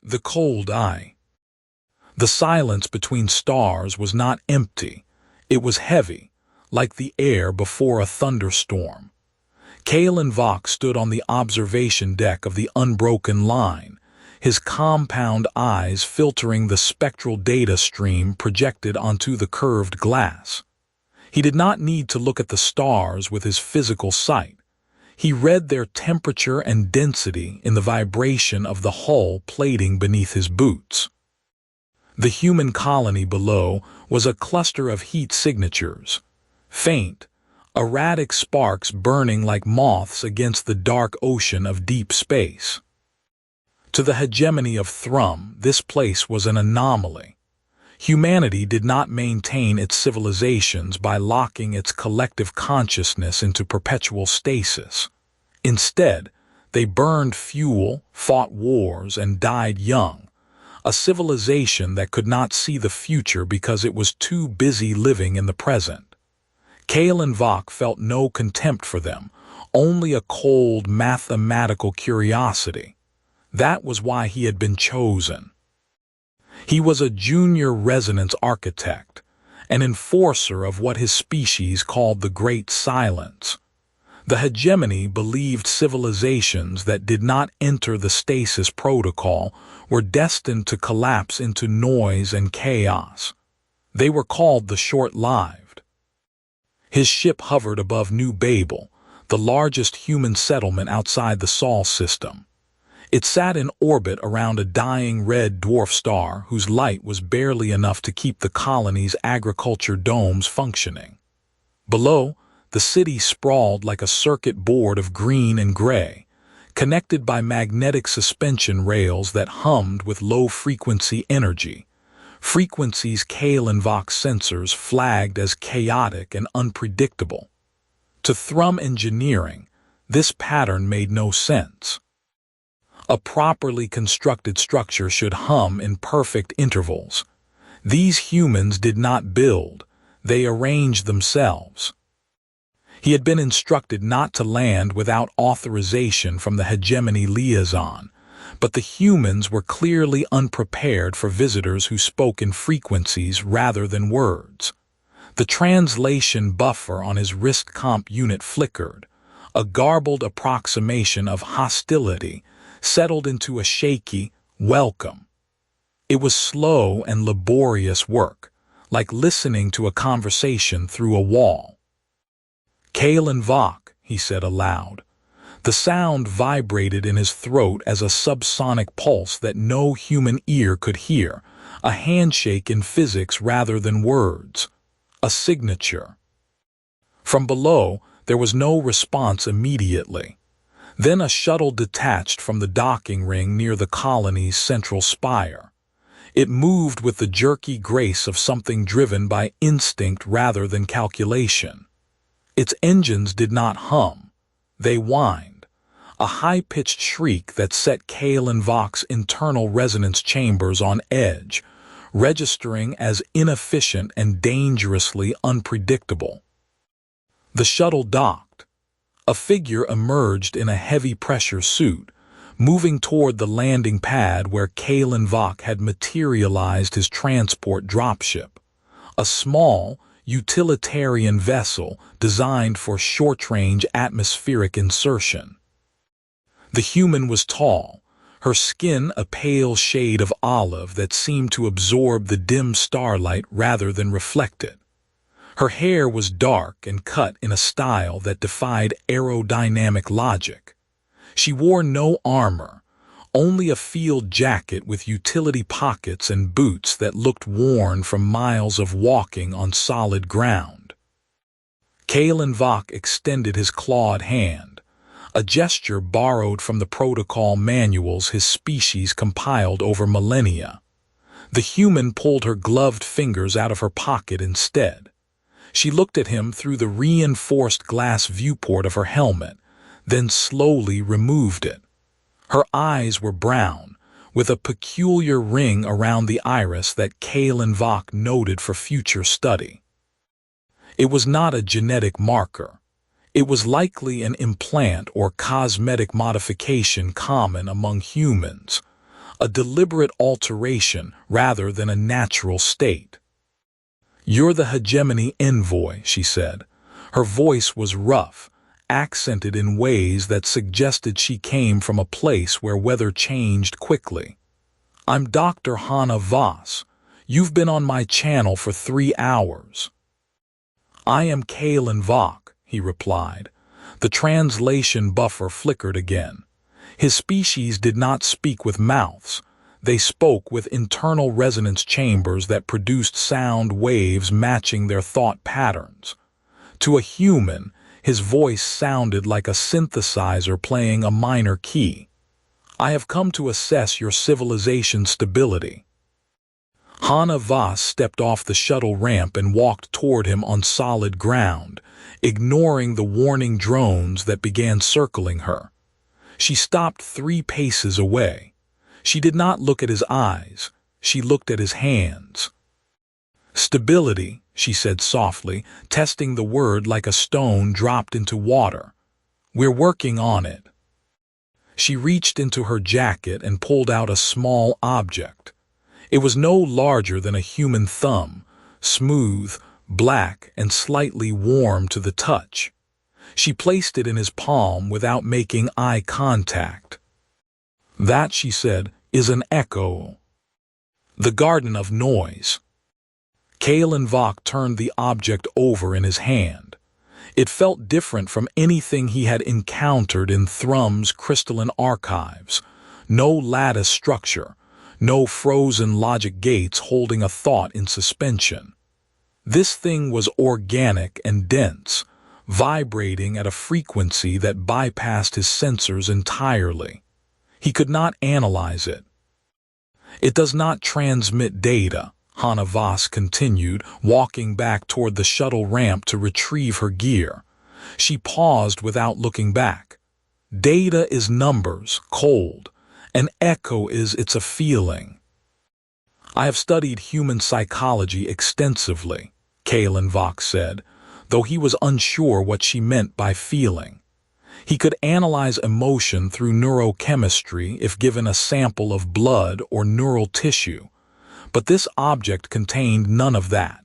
The cold eye. The silence between stars was not empty. It was heavy, like the air before a thunderstorm. Kalen Vox stood on the observation deck of the unbroken line, his compound eyes filtering the spectral data stream projected onto the curved glass. He did not need to look at the stars with his physical sight. He read their temperature and density in the vibration of the hull plating beneath his boots. The human colony below was a cluster of heat signatures, faint, erratic sparks burning like moths against the dark ocean of deep space. To the hegemony of Thrum, this place was an anomaly. Humanity did not maintain its civilizations by locking its collective consciousness into perpetual stasis. Instead, they burned fuel, fought wars, and died young, a civilization that could not see the future because it was too busy living in the present. Kalen Vox felt no contempt for them, only a cold mathematical curiosity. That was why he had been chosen. He was a junior resonance architect, an enforcer of what his species called the Great Silence. The hegemony believed civilizations that did not enter the stasis protocol were destined to collapse into noise and chaos. They were called the short-lived. His ship hovered above New Babel, the largest human settlement outside the Sol system. It sat in orbit around a dying red dwarf star whose light was barely enough to keep the colony's agriculture domes functioning. Below, the city sprawled like a circuit board of green and gray, connected by magnetic suspension rails that hummed with low-frequency energy, frequencies Kalen Vox sensors flagged as chaotic and unpredictable. To Thrum engineering, this pattern made no sense. A properly constructed structure should hum in perfect intervals. These humans did not build, they arranged themselves. He had been instructed not to land without authorization from the Hegemony liaison, but the humans were clearly unprepared for visitors who spoke in frequencies rather than words. The translation buffer on his wrist comp unit flickered, a garbled approximation of hostility settled into a shaky welcome. It was slow and laborious work, like listening to a conversation through a wall. "Kalen Vox," he said aloud. The sound vibrated in his throat as a subsonic pulse that no human ear could hear, a handshake in physics rather than words, a signature. From below, there was no response immediately. Then a shuttle detached from the docking ring near the colony's central spire. It moved with the jerky grace of something driven by instinct rather than calculation. Its engines did not hum, they whined, a high-pitched shriek that set Kalen Vox's internal resonance chambers on edge, registering as inefficient and dangerously unpredictable. The shuttle docked. A figure emerged in a heavy-pressure suit, moving toward the landing pad where Kalen Vox had materialized his transport dropship, a small, utilitarian vessel designed for short-range atmospheric insertion. The human was tall, her skin a pale shade of olive that seemed to absorb the dim starlight rather than reflect it. Her hair was dark and cut in a style that defied aerodynamic logic. She wore no armor, only a field jacket with utility pockets and boots that looked worn from miles of walking on solid ground. Kalen Vox extended his clawed hand, a gesture borrowed from the protocol manuals his species compiled over millennia. The human pulled her gloved fingers out of her pocket instead. She looked at him through the reinforced glass viewport of her helmet, then slowly removed it. Her eyes were brown, with a peculiar ring around the iris that Kalen Vox noted for future study. It was not a genetic marker. It was likely an implant or cosmetic modification common among humans, a deliberate alteration rather than a natural state. "You're the Hegemony envoy," she said. Her voice was rough, accented in ways that suggested she came from a place where weather changed quickly. "I'm Dr. Hannah Voss. You've been on my channel for 3 hours. "I am Kalen Vok," he replied. The translation buffer flickered again. His species did not speak with mouths. They spoke with internal resonance chambers that produced sound waves matching their thought patterns. To a human, his voice sounded like a synthesizer playing a minor key. "I have come to assess your civilization stability." Hannah Voss stepped off the shuttle ramp and walked toward him on solid ground, ignoring the warning drones that began circling her. She stopped 3 paces away. She did not look at his eyes. She looked at his hands. "Stability," she said softly, testing the word like a stone dropped into water. "We're working on it." She reached into her jacket and pulled out a small object. It was no larger than a human thumb, smooth, black, and slightly warm to the touch. She placed it in his palm without making eye contact. "That," she said, "is an echo. The garden of noise." Kalen Vok turned the object over in his hand. It felt different from anything he had encountered in Thrum's crystalline archives. No lattice structure, no frozen logic gates holding a thought in suspension. This thing was organic and dense, vibrating at a frequency that bypassed his sensors entirely. He could not analyze it. "It does not transmit data," Hannah Voss continued, walking back toward the shuttle ramp to retrieve her gear. She paused without looking back. "Data is numbers, cold. An echo it's a feeling." "I have studied human psychology extensively," Kalen Vok said, though he was unsure what she meant by feeling. He could analyze emotion through neurochemistry if given a sample of blood or neural tissue, but this object contained none of that.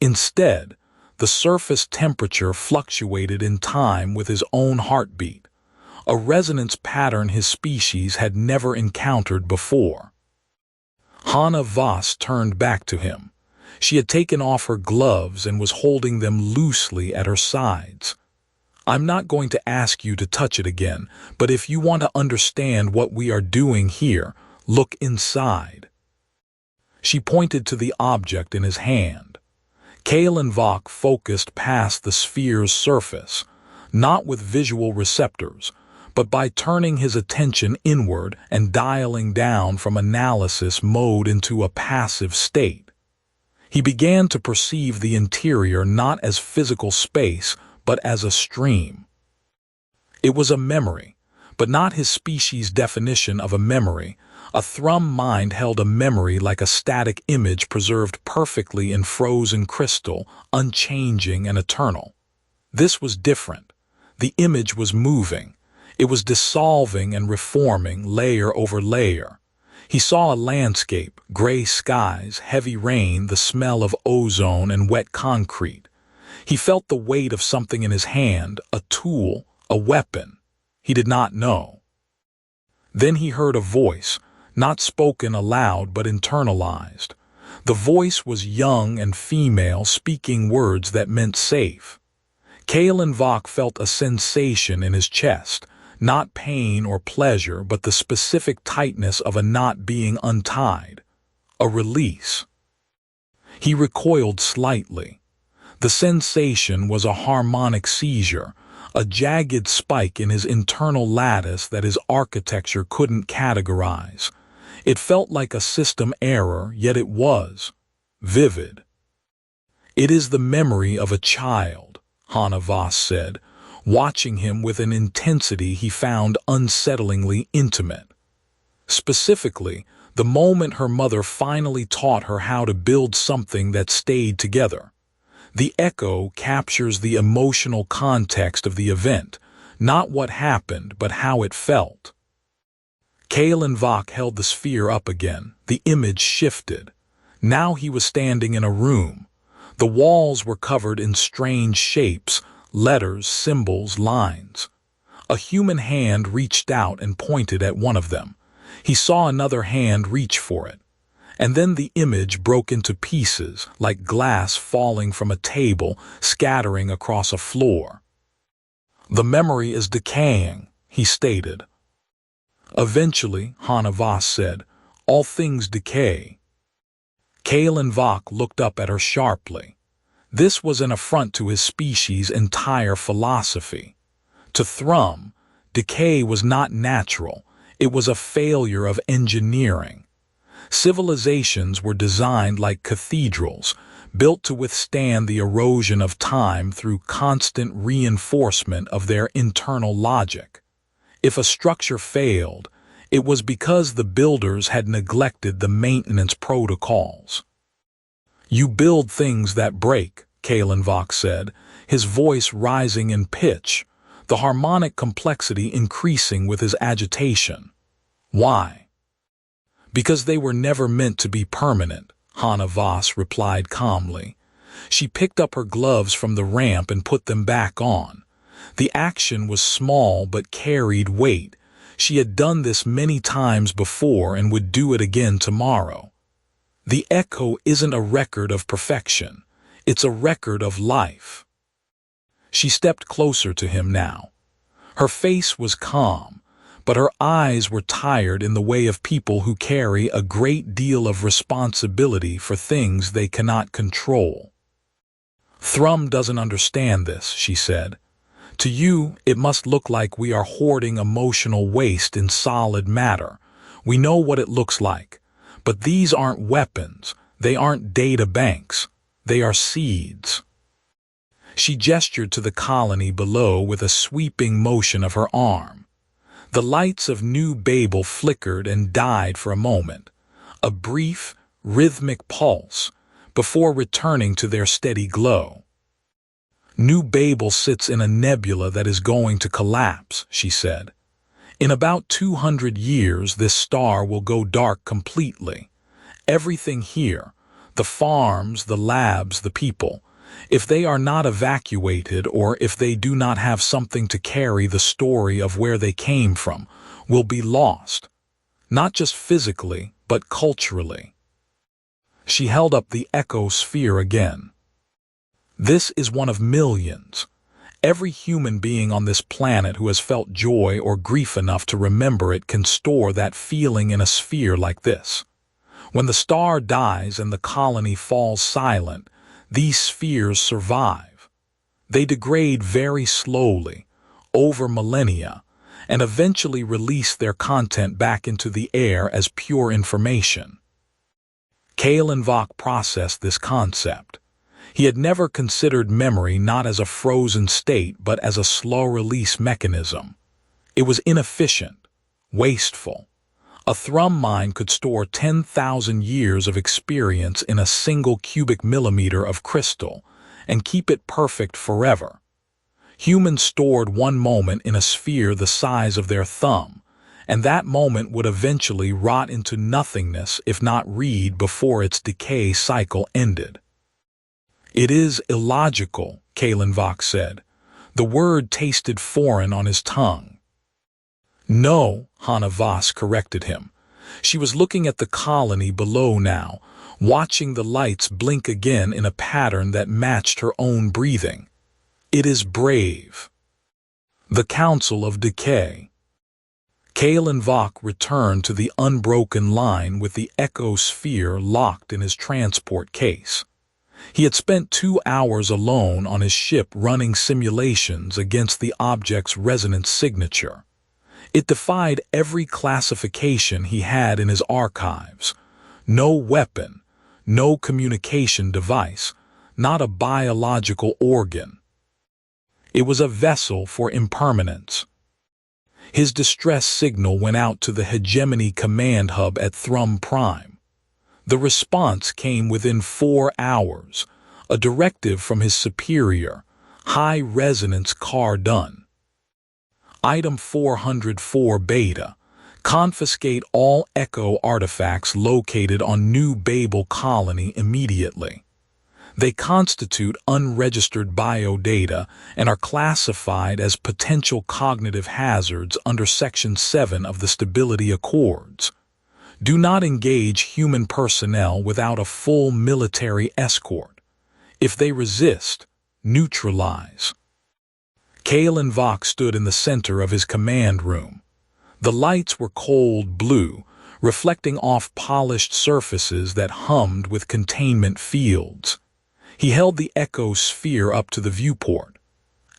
Instead, the surface temperature fluctuated in time with his own heartbeat, a resonance pattern his species had never encountered before. Hannah Voss turned back to him. She had taken off her gloves and was holding them loosely at her sides. "I'm not going to ask you to touch it again, but if you want to understand what we are doing here, look inside." She pointed to the object in his hand. Kalen Vok focused past the sphere's surface, not with visual receptors, but by turning his attention inward and dialing down from analysis mode into a passive state. He began to perceive the interior not as physical space, but as a stream. It was a memory, but not his species' definition of a memory. A Thrum mind held a memory like a static image preserved perfectly in frozen crystal, unchanging and eternal. This was different. The image was moving. It was dissolving and reforming layer over layer. He saw a landscape, gray skies, heavy rain, the smell of ozone and wet concrete. He felt the weight of something in his hand, a tool, a weapon. He did not know. Then he heard a voice, not spoken aloud but internalized. The voice was young and female, speaking words that meant safe. Kalen Vok felt a sensation in his chest, not pain or pleasure, but the specific tightness of a knot being untied. A release. He recoiled slightly. The sensation was a harmonic seizure, a jagged spike in his internal lattice that his architecture couldn't categorize. It felt like a system error, yet it was vivid. "It is the memory of a child," Hannah Voss said, watching him with an intensity he found unsettlingly intimate. Specifically, the moment her mother finally taught her how to build something that stayed together. The echo captures the emotional context of the event, not what happened, but how it felt. Kalen Vok held the sphere up again. The image shifted. Now he was standing in a room. The walls were covered in strange shapes, letters, symbols, lines. A human hand reached out and pointed at one of them. He saw another hand reach for it. And then the image broke into pieces, like glass falling from a table, scattering across a floor. "The memory is decaying," he stated. "Eventually," Hana Voss said, "all things decay." Kalen Vok looked up at her sharply. This was an affront to his species' entire philosophy. To Thrum, decay was not natural, it was a failure of engineering. Civilizations were designed like cathedrals, built to withstand the erosion of time through constant reinforcement of their internal logic. If a structure failed, it was because the builders had neglected the maintenance protocols. "You build things that break," Kalen Vok said, his voice rising in pitch, the harmonic complexity increasing with his agitation. "Why?" "Because they were never meant to be permanent," Hana Voss replied calmly. She picked up her gloves from the ramp and put them back on. The action was small but carried weight. She had done this many times before and would do it again tomorrow. The echo isn't a record of perfection. It's a record of life. She stepped closer to him now. Her face was calm, but her eyes were tired in the way of people who carry a great deal of responsibility for things they cannot control. "Thrum doesn't understand this," she said. "To you, it must look like we are hoarding emotional waste in solid matter. We know what it looks like. But these aren't weapons. They aren't data banks. They are seeds." She gestured to the colony below with a sweeping motion of her arm. The lights of New Babel flickered and died for a moment, a brief, rhythmic pulse, before returning to their steady glow. "New Babel sits in a nebula that is going to collapse," she said. "In about 200 years, this star will go dark completely. Everything here, the farms, the labs, the people, if they are not evacuated or if they do not have something to carry the story of where they came from, will be lost, not just physically, but culturally." She held up the echo sphere again. "This is one of millions. Every human being on this planet who has felt joy or grief enough to remember it can store that feeling in a sphere like this. When the star dies and the colony falls silent, these spheres survive. They degrade very slowly, over millennia, and eventually release their content back into the air as pure information." Kalen Vok processed this concept. He had never considered memory not as a frozen state but as a slow-release mechanism. It was inefficient, wasteful. A Thrum mind could store 10,000 years of experience in a single cubic millimeter of crystal and keep it perfect forever. Humans stored one moment in a sphere the size of their thumb, and that moment would eventually rot into nothingness if not read before its decay cycle ended. "It is illogical," Kalen Vok said. The word tasted foreign on his tongue. "No," Hana Voss corrected him. She was looking at the colony below now, watching the lights blink again in a pattern that matched her own breathing. "It is brave." The Council of Decay. Kalen Vok returned to the unbroken line with the echo sphere locked in his transport case. He had spent 2 hours alone on his ship running simulations against the object's resonance signature. It defied every classification he had in his archives. No weapon, no communication device, not a biological organ. It was a vessel for impermanence. His distress signal went out to the Hegemony command hub at Thrum Prime. The response came within 4 hours, a directive from his superior, high-resonance car done. Item 404 Beta, Confiscate all Echo artifacts located on New Babel colony immediately. They constitute unregistered biodata and are classified as potential cognitive hazards under Section 7 of the Stability Accords. Do not engage human personnel without a full military escort. If they resist, neutralize. Kalen Vok stood in the center of his command room. The lights were cold blue, reflecting off polished surfaces that hummed with containment fields. He held the Echo sphere up to the viewport.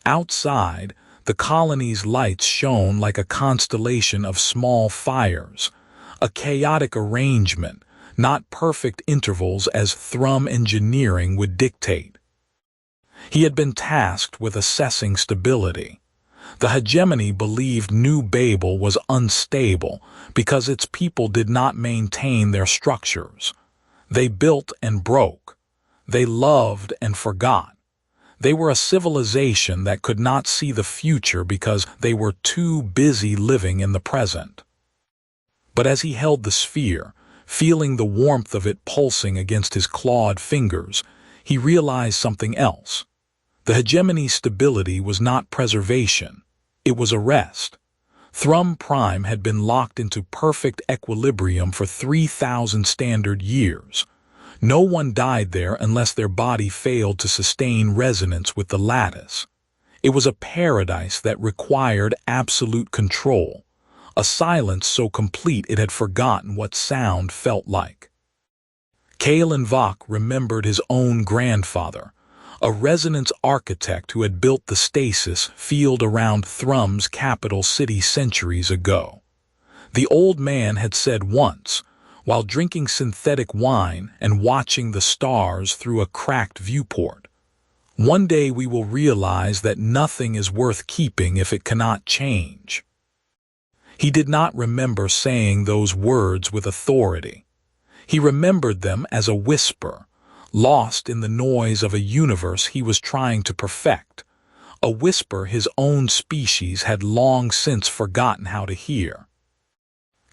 Outside, the colony's lights shone like a constellation of small fires, a chaotic arrangement, not perfect intervals as Thrum engineering would dictate. He had been tasked with assessing stability. The Hegemony believed New Babel was unstable because its people did not maintain their structures. They built and broke. They loved and forgot. They were a civilization that could not see the future because they were too busy living in the present. But as he held the sphere, feeling the warmth of it pulsing against his clawed fingers, he realized something else. The Hegemony's stability was not preservation. It was arrest. Thrum Prime had been locked into perfect equilibrium for 3,000 standard years. No one died there unless their body failed to sustain resonance with the lattice. It was a paradise that required absolute control, a silence so complete it had forgotten what sound felt like. Kalen Vok remembered his own grandfather, a resonance architect who had built the stasis field around Thrum's capital city centuries ago. The old man had said once, while drinking synthetic wine and watching the stars through a cracked viewport, "One day we will realize that nothing is worth keeping if it cannot change." He did not remember saying those words with authority. He remembered them as a whisper, lost in the noise of a universe he was trying to perfect, a whisper his own species had long since forgotten how to hear.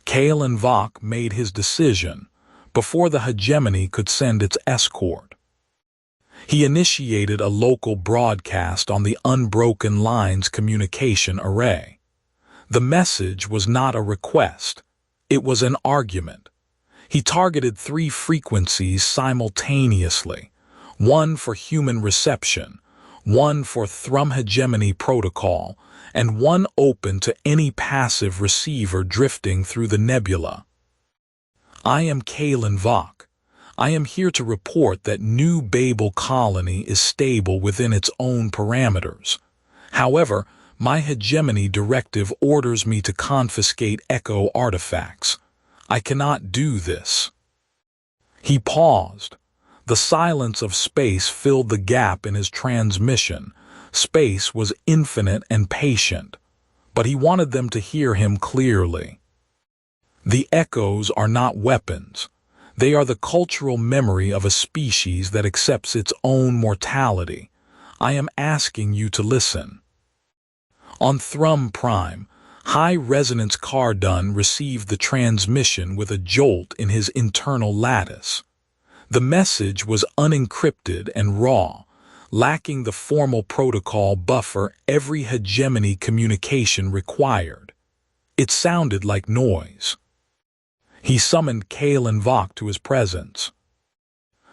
Kalen Vok made his decision before the Hegemony could send its escort. He initiated a local broadcast on the Unbroken Lines communication array. The message was not a request, it was an argument. He targeted 3 frequencies simultaneously, one for human reception, one for Thrum Hegemony protocol, and one open to any passive receiver drifting through the nebula. "I am Kalen Vok. I am here to report that New Babel colony is stable within its own parameters. However, my Hegemony directive orders me to confiscate Echo artifacts. I cannot do this." He paused. The silence of space filled the gap in his transmission. Space was infinite and patient, but he wanted them to hear him clearly. "The Echoes are not weapons. They are the cultural memory of a species that accepts its own mortality. I am asking you to listen." On Thrum Prime, high-resonance Cardun received the transmission with a jolt in his internal lattice. The message was unencrypted and raw, lacking the formal protocol buffer every Hegemony communication required. It sounded like noise. He summoned Kalen Vok to his presence.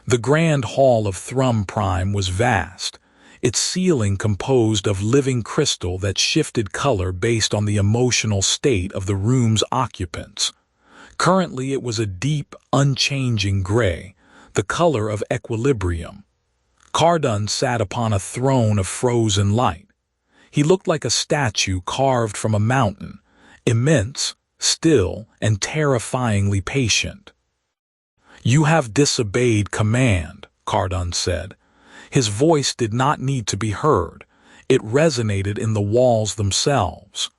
The grand hall of Thrum Prime was vast, its ceiling composed of living crystal that shifted color based on the emotional state of the room's occupants. Currently it was a deep, unchanging gray, the color of equilibrium. Cardun sat upon a throne of frozen light. He looked like a statue carved from a mountain, immense, still, and terrifyingly patient. "You have disobeyed command," Cardun said. His voice did not need to be heard. It resonated in the walls themselves.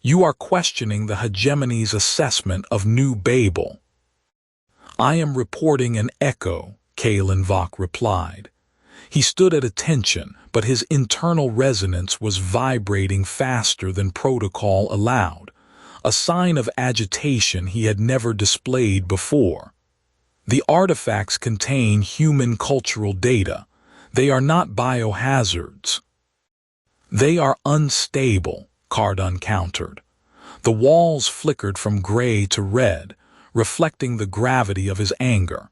"You are questioning the Hegemony's assessment of New Babel." "I am reporting an echo," Kalen Vok replied. He stood at attention, but his internal resonance was vibrating faster than protocol allowed, a sign of agitation he had never displayed before. The artifacts contain human cultural data. They are not biohazards. They are unstable, Cardon countered. The walls flickered from gray to red, reflecting the gravity of his anger.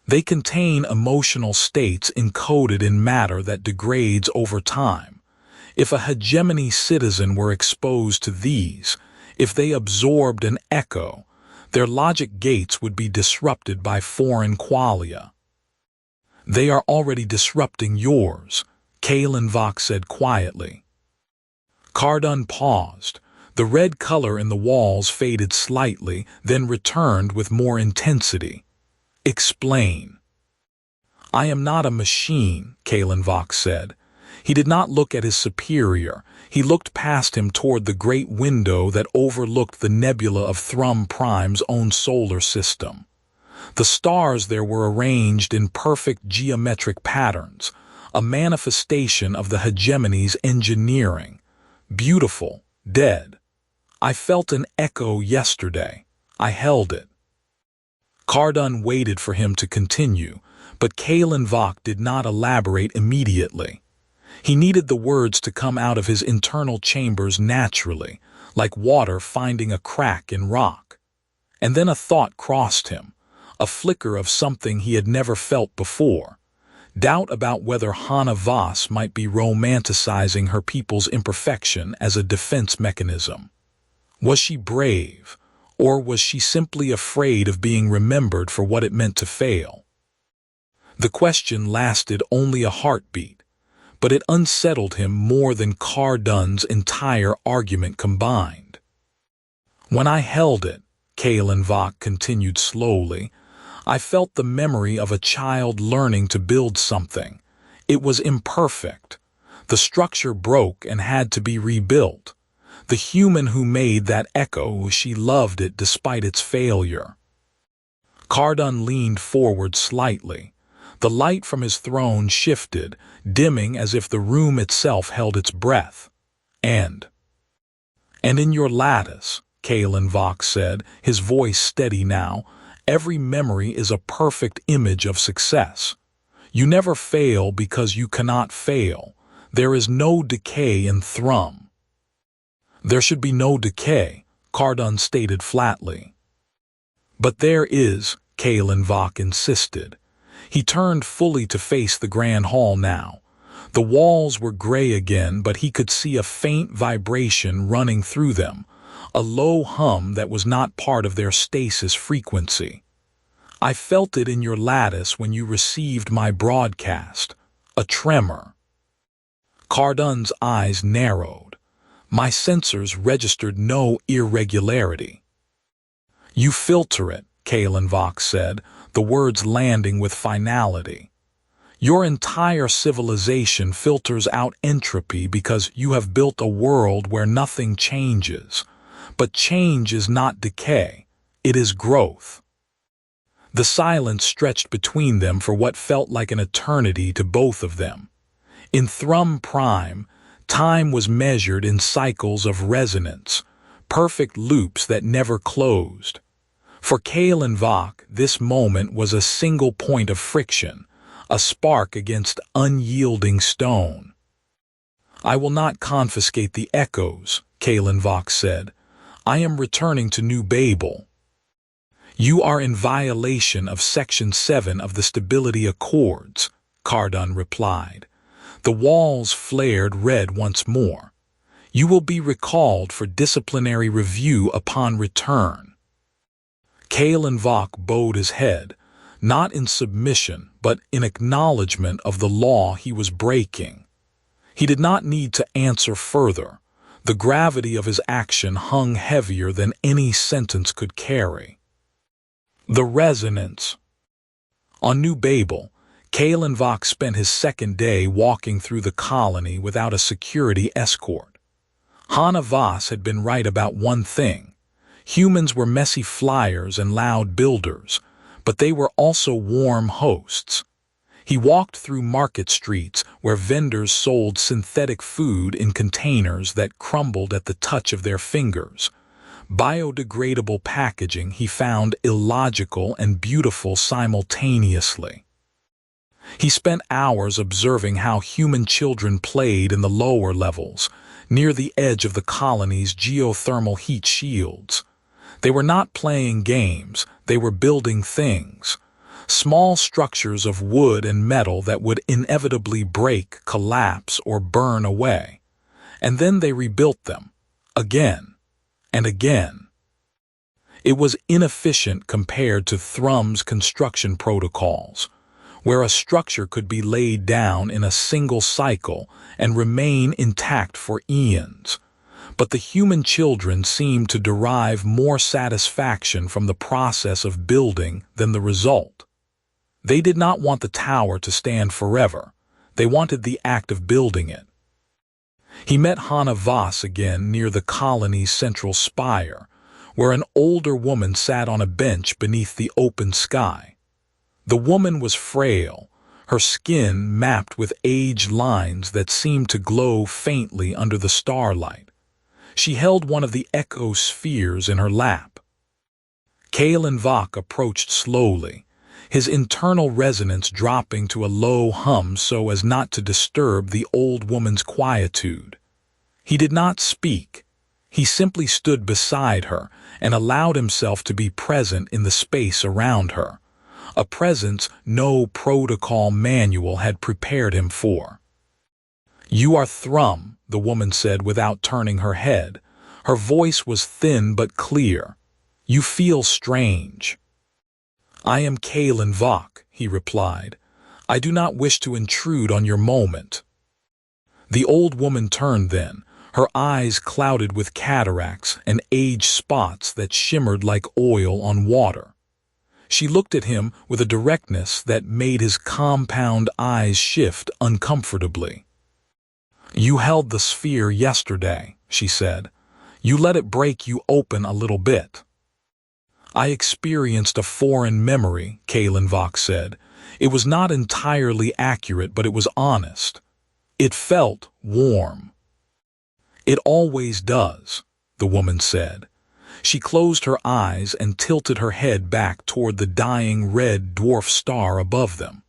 They contain emotional states encoded in matter that degrades over time. If a hegemony citizen were exposed to these, if they absorbed an echo, their logic gates would be disrupted by foreign qualia. They are already disrupting yours, Kalen Vok said quietly. Cardon paused. The red color in the walls faded slightly, then returned with more intensity. Explain. I am not a machine, Kalen Vok said. He did not look at his superior. He looked past him toward the great window that overlooked the nebula of Thrum Prime's own solar system. The stars there were arranged in perfect geometric patterns, a manifestation of the hegemony's engineering. Beautiful, dead. I felt an echo yesterday. I held it. Cardon waited for him to continue, but Kalen Vok did not elaborate immediately. He needed the words to come out of his internal chambers naturally, like water finding a crack in rock. And then a thought crossed him, a flicker of something he had never felt before. Doubt about whether Hana Voss might be romanticizing her people's imperfection as a defense mechanism. Was she brave, or was she simply afraid of being remembered for what it meant to fail? The question lasted only a heartbeat, but it unsettled him more than Cardon's entire argument combined. When I held it, Kalen Vok continued slowly, I felt the memory of a child learning to build something. It was imperfect. The structure broke and had to be rebuilt. The human who made that echo, she loved it despite its failure. Cardon leaned forward slightly. The light from his throne shifted, dimming as if the room itself held its breath. And in your lattice, Kalen Vok said, his voice steady now, every memory is a perfect image of success. You never fail because you cannot fail. There is no decay in Thrum. There should be no decay, Cardon stated flatly. But there is, Kalen Vok insisted. He turned fully to face the grand hall now. The walls were gray again, but he could see a faint vibration running through them, a low hum that was not part of their stasis frequency. I felt it in your lattice when you received my broadcast, a tremor. Cardon's eyes narrowed. My sensors registered no irregularity. You filter it, Kalen Vok said, the words landing with finality. Your entire civilization filters out entropy because you have built a world where nothing changes. But change is not decay, it is growth. The silence stretched between them for what felt like an eternity to both of them. In Thrum Prime, time was measured in cycles of resonance, perfect loops that never closed. For Kalen Vok, this moment was a single point of friction, a spark against unyielding stone. I will not confiscate the echoes, Kalen Vok said. I am returning to New Babel. You are in violation of Section 7 of the Stability Accords, Cardon replied. The walls flared red once more. You will be recalled for disciplinary review upon return. Kalen Vok bowed his head, not in submission, but in acknowledgement of the law he was breaking. He did not need to answer further. The gravity of his action hung heavier than any sentence could carry. The resonance. On New Babel, Kalen Vok spent his second day walking through the colony without a security escort. Hana Voss had been right about one thing. Humans were messy flyers and loud builders, but they were also warm hosts. He walked through market streets where vendors sold synthetic food in containers that crumbled at the touch of their fingers. biodegradable packaging he found illogical and beautiful simultaneously. He spent hours observing how human children played in the lower levels, near the edge of the colony's geothermal heat shields. They were not playing games, they were building things. Small structures of wood and metal that would inevitably break, collapse, or burn away. And then they rebuilt them, again and again. It was inefficient compared to Thrum's construction protocols, where a structure could be laid down in a single cycle and remain intact for eons. But the human children seemed to derive more satisfaction from the process of building than the result. They did not want the tower to stand forever. They wanted the act of building it. He met Hannah Voss again near the colony's central spire, where an older woman sat on a bench beneath the open sky. The woman was frail, her skin mapped with aged lines that seemed to glow faintly under the starlight. She held one of the echo spheres in her lap. Kalen Vok approached slowly, his internal resonance dropping to a low hum so as not to disturb the old woman's quietude. He did not speak. He simply stood beside her and allowed himself to be present in the space around her, a presence no protocol manual had prepared him for. "You are Thrum," the woman said without turning her head. Her voice was thin but clear. "You feel strange." "I am Kalen Vok," he replied. "I do not wish to intrude on your moment." The old woman turned then, her eyes clouded with cataracts and age spots that shimmered like oil on water. She looked at him with a directness that made his compound eyes shift uncomfortably. "You held the sphere yesterday," she said. "You let it break you open a little bit." "I experienced a foreign memory," Kalen Vok said. "It was not entirely accurate, but it was honest. It felt warm." "It always does," the woman said. She closed her eyes and tilted her head back toward the dying red dwarf star above them.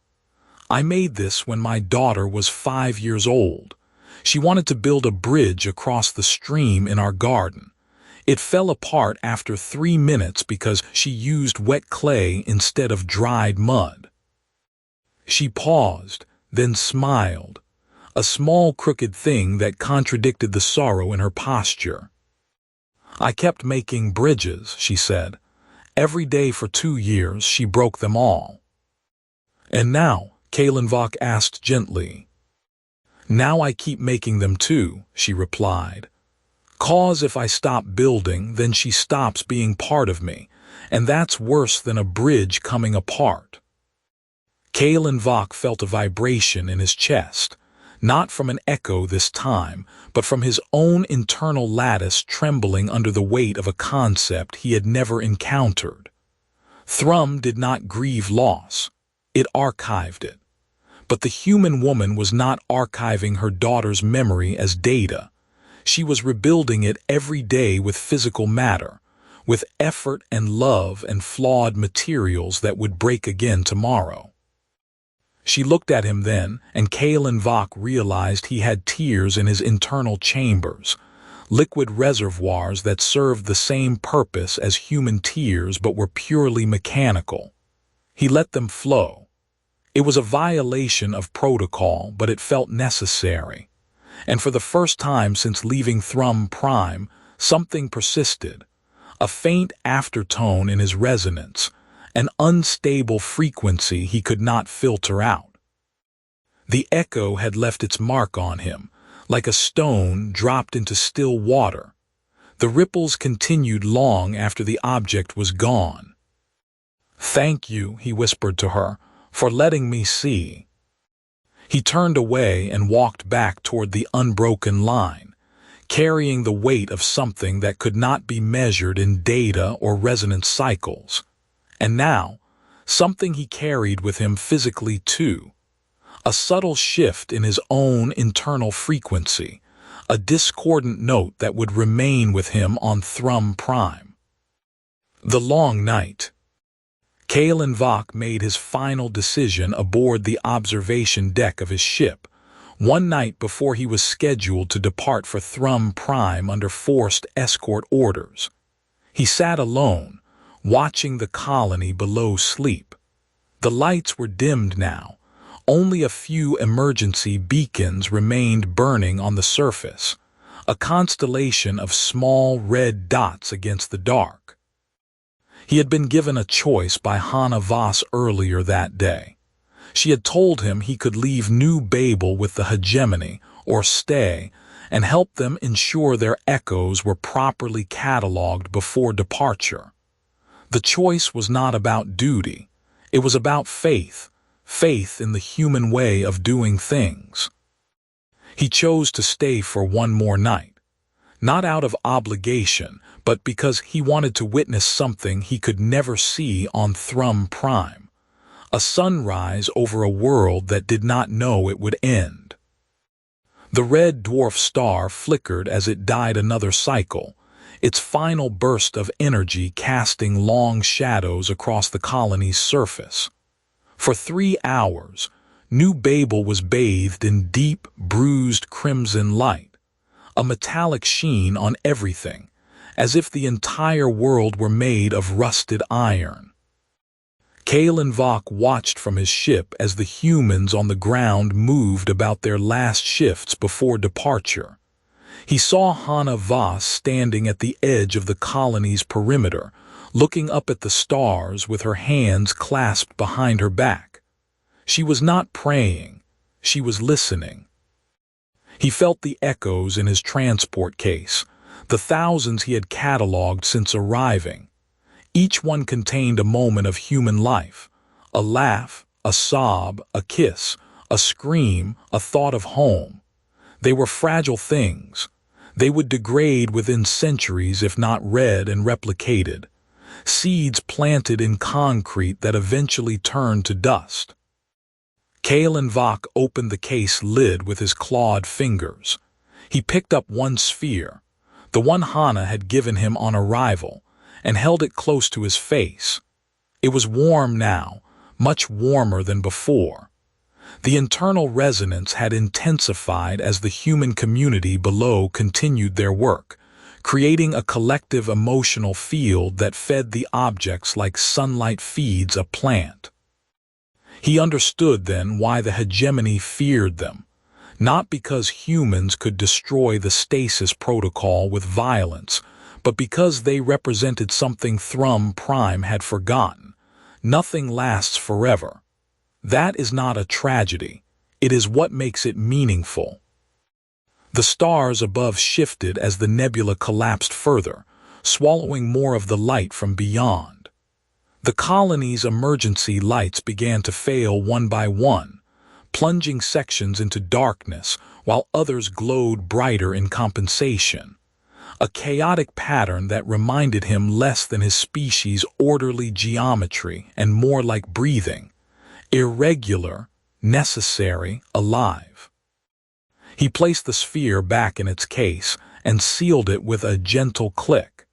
"I made this when my daughter was 5 years old. She wanted to build a bridge across the stream in our garden. It fell apart after 3 minutes because she used wet clay instead of dried mud." She paused, then smiled, a small crooked thing that contradicted the sorrow in her posture. "I kept making bridges," she said. "Every day for 2 years she broke them all." "And now?" Kalen Vok asked gently. "Now I keep making them too," she replied. "'Cause if I stop building, then she stops being part of me, and that's worse than a bridge coming apart." Kalen Vok felt a vibration in his chest, not from an echo this time, but from his own internal lattice trembling under the weight of a concept he had never encountered. Thrum did not grieve loss. It archived it. But the human woman was not archiving her daughter's memory as data. She was rebuilding it every day with physical matter, with effort and love and flawed materials that would break again tomorrow. She looked at him then, and Kalen Vok realized he had tears in his internal chambers, liquid reservoirs that served the same purpose as human tears but were purely mechanical. He let them flow. It was a violation of protocol, but it felt necessary. And for the first time since leaving Thrum Prime, something persisted, a faint aftertone in his resonance, an unstable frequency he could not filter out. The echo had left its mark on him, like a stone dropped into still water. The ripples continued long after the object was gone. "Thank you," he whispered to her, "for letting me see." He turned away and walked back toward the unbroken line, carrying the weight of something that could not be measured in data or resonance cycles. And now, something he carried with him physically too. A subtle shift in his own internal frequency, a discordant note that would remain with him on Thrum Prime. The long night. Kalen Vok made his final decision aboard the observation deck of his ship, one night before he was scheduled to depart for Thrum Prime under forced escort orders. He sat alone, watching the colony below sleep. The lights were dimmed now. Only a few emergency beacons remained burning on the surface, a constellation of small red dots against the dark. He had been given a choice by Hannah Voss earlier that day. She had told him he could leave New Babel with the Hegemony or stay and help them ensure their echoes were properly catalogued before departure. The choice was not about duty. It was about faith in the human way of doing things. He chose to stay for one more night, not out of obligation, but because he wanted to witness something he could never see on Thrum Prime, a sunrise over a world that did not know it would end. The red dwarf star flickered as it died another cycle, its final burst of energy casting long shadows across the colony's surface. For 3 hours, New Babel was bathed in deep, bruised crimson light, a metallic sheen on everything, as if the entire world were made of rusted iron. Kalen Vok watched from his ship as the humans on the ground moved about their last shifts before departure. He saw Hannah Voss standing at the edge of the colony's perimeter, looking up at the stars with her hands clasped behind her back. She was not praying, she was listening. He felt the echoes in his transport case, the thousands he had catalogued since arriving. Each one contained a moment of human life, a laugh, a sob, a kiss, a scream, a thought of home. They were fragile things. They would degrade within centuries if not read and replicated. Seeds planted in concrete that eventually turned to dust. Kalen Vok opened the case lid with his clawed fingers. He picked up one sphere, the one Hannah had given him on arrival, and held it close to his face. It was warm now, much warmer than before. The internal resonance had intensified as the human community below continued their work, creating a collective emotional field that fed the objects like sunlight feeds a plant. He understood then why the Hegemony feared them, not because humans could destroy the stasis protocol with violence, but because they represented something Thrum Prime had forgotten. Nothing lasts forever. That is not a tragedy. It is what makes it meaningful. The stars above shifted as the nebula collapsed further, swallowing more of the light from beyond. The colony's emergency lights began to fail one by one, plunging sections into darkness while others glowed brighter in compensation. A chaotic pattern that reminded him less than his species' orderly geometry and more like breathing, irregular, necessary, alive. He placed the sphere back in its case and sealed it with a gentle click.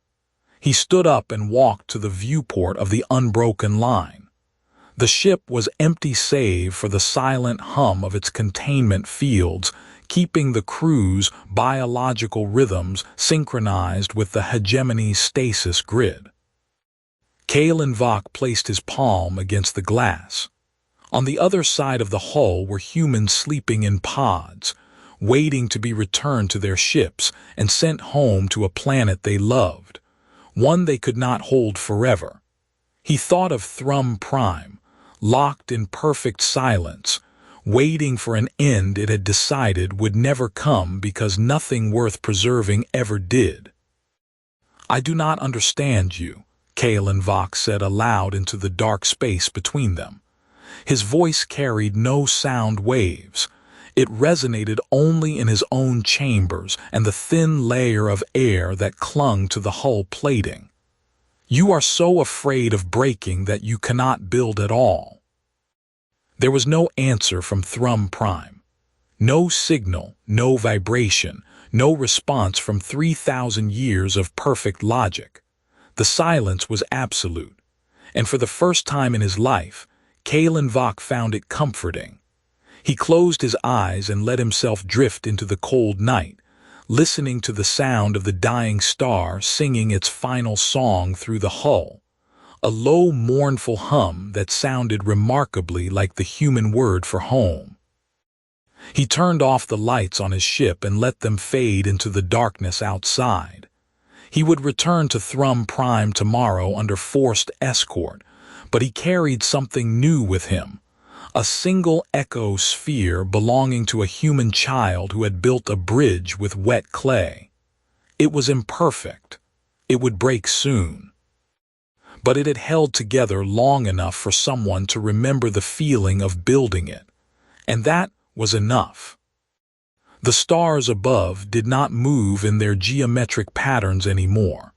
He stood up and walked to the viewport of the unbroken line. The ship was empty save for the silent hum of its containment fields, keeping the crew's biological rhythms synchronized with the Hegemony's stasis grid. Kalen Vok placed his palm against the glass. On the other side of the hull were humans sleeping in pods, waiting to be returned to their ships and sent home to a planet they loved, one they could not hold forever. He thought of Thrum Prime, locked in perfect silence, waiting for an end it had decided would never come because nothing worth preserving ever did. "I do not understand you," Kalen Vok said aloud into the dark space between them. His voice carried no sound waves. It resonated only in his own chambers and the thin layer of air that clung to the hull plating. "You are so afraid of breaking that you cannot build at all." There was no answer from Thrum Prime. No signal, no vibration, no response from 3,000 years of perfect logic. The silence was absolute, and for the first time in his life, Kalen Vok found it comforting. He closed his eyes and let himself drift into the cold night, listening to the sound of the dying star singing its final song through the hull, a low, mournful hum that sounded remarkably like the human word for home. He turned off the lights on his ship and let them fade into the darkness outside. He would return to Thrum Prime tomorrow under forced escort, but he carried something new with him, a single echo sphere belonging to a human child who had built a bridge with wet clay. It was imperfect. It would break soon. But it had held together long enough for someone to remember the feeling of building it, and that was enough. The stars above did not move in their geometric patterns anymore.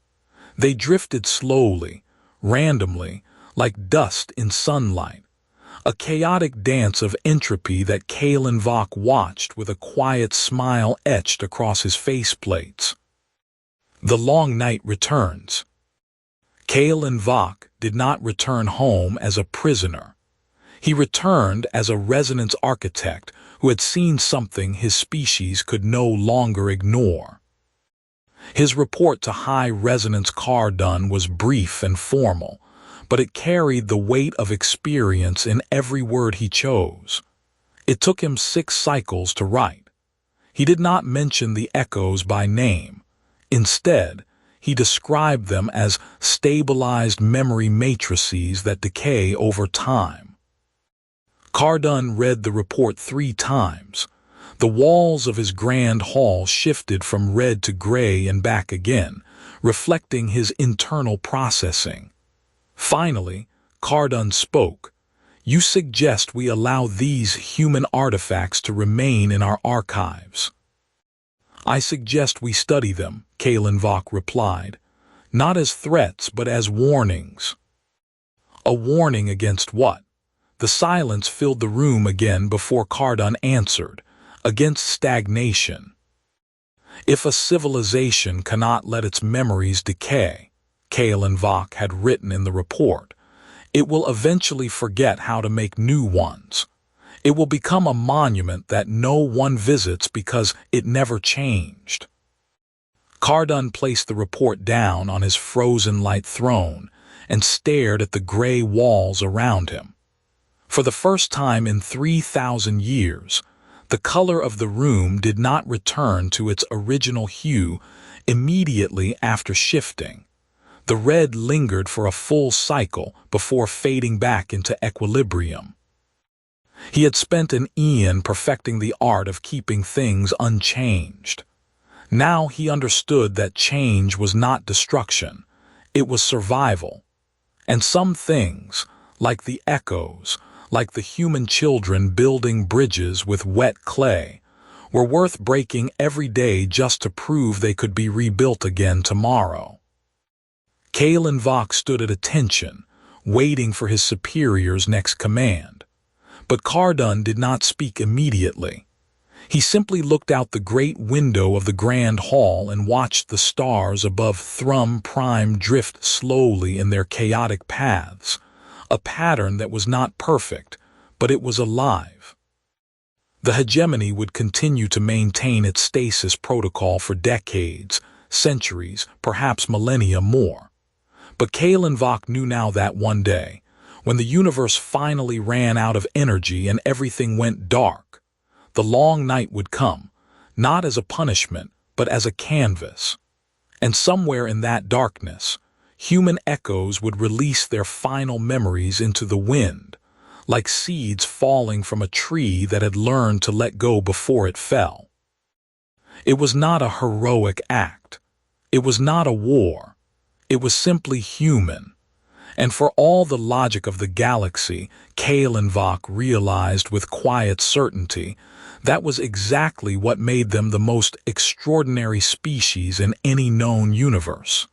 They drifted slowly, randomly, like dust in sunlight, a chaotic dance of entropy that Kalen Vok watched with a quiet smile etched across his faceplates. The long night returns. Kalen Vok did not return home as a prisoner. He returned as a resonance architect who had seen something his species could no longer ignore. His report to High Resonance Cardun was brief and formal, but it carried the weight of experience in every word he chose. It took him 6 cycles to write. He did not mention the echoes by name. Instead, he described them as stabilized memory matrices that decay over time. Cardun read the report 3 times. The walls of his grand hall shifted from red to gray and back again, reflecting his internal processing. Finally, Cardun spoke. "You suggest we allow these human artifacts to remain in our archives." "I suggest we study them," Kalen Vok replied, "not as threats but as warnings." A warning against what? The silence filled the room again before Cardun answered, against stagnation. If a civilization cannot let its memories decay, Kalen Vok had written in the report, it will eventually forget how to make new ones. It will become a monument that no one visits because it never changed. Cardun placed the report down on his frozen light throne and stared at the gray walls around him. For the first time in 3,000 years, the color of the room did not return to its original hue immediately after shifting. The red lingered for a full cycle before fading back into equilibrium. He had spent an eon perfecting the art of keeping things unchanged. Now he understood that change was not destruction, it was survival. And some things, like the echoes, like the human children building bridges with wet clay, were worth breaking every day just to prove they could be rebuilt again tomorrow. Kalen Vok stood at attention, waiting for his superior's next command. But Cardun did not speak immediately. He simply looked out the great window of the grand hall and watched the stars above Thrum Prime drift slowly in their chaotic paths, a pattern that was not perfect, but it was alive. The Hegemony would continue to maintain its stasis protocol for decades, centuries, perhaps millennia more. But Kalen Vok knew now that one day, when the universe finally ran out of energy and everything went dark, the long night would come, not as a punishment, but as a canvas. And somewhere in that darkness, human echoes would release their final memories into the wind, like seeds falling from a tree that had learned to let go before it fell. It was not a heroic act. It was not a war. It was simply human. And for all the logic of the galaxy, Kalen Vok realized with quiet certainty, that was exactly what made them the most extraordinary species in any known universe.